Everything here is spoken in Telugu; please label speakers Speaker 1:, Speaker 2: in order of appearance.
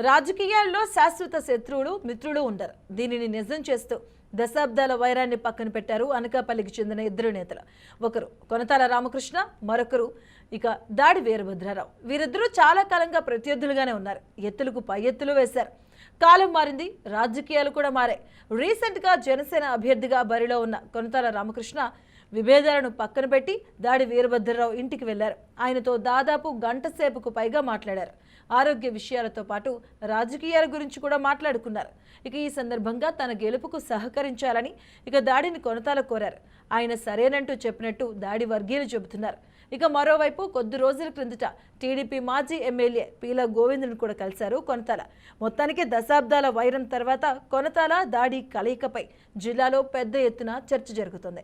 Speaker 1: రాజకీయాల్లో శాశ్వత శత్రువులు మిత్రులు ఉండరు. దీనిని నిజం చేస్తూ దశాబ్దాల వైరాన్ని పక్కన పెట్టారు అనకాపల్లికి చెందిన ఇద్దరు నేతలు. ఒకరు కొనతాల రామకృష్ణ, మరొకరు దాడి వీరభద్రరావు. వీరిద్దరూ చాలా కాలంగా ప్రత్యర్థులుగానే ఉన్నారు. ఎత్తులకు పై ఎత్తులు వేశారు. కాలం మారింది, రాజకీయాలు కూడా మారాయి. రీసెంట్గా జనసేన అభ్యర్థిగా బరిలో ఉన్న కొనతాల రామకృష్ణ విభేదాలను పక్కన పెట్టి దాడి వీరభద్రరావు ఇంటికి వెళ్లారు. ఆయనతో దాదాపు గంట సేపుకు పైగా మాట్లాడారు. ఆరోగ్య విషయాలతో పాటు రాజకీయాల గురించి కూడా మాట్లాడుకున్నారు. ఈ సందర్భంగా తన గెలుపుకు సహకరించాలని దాడిని కొనతాల కోరారు. ఆయన సరేనంటూ చెప్పినట్టు దాడి వర్గీయులు చెబుతున్నారు. మరోవైపు కొద్ది రోజుల క్రిందట టీడీపీ మాజీ ఎమ్మెల్యే పీల గోవిందును కూడా కలిశారు కొనతాల. మొత్తానికి దశాబ్దాల వైరం తర్వాత కొనతాల దాడి కలయికపై జిల్లాలో పెద్ద ఎత్తున చర్చ జరుగుతుంది.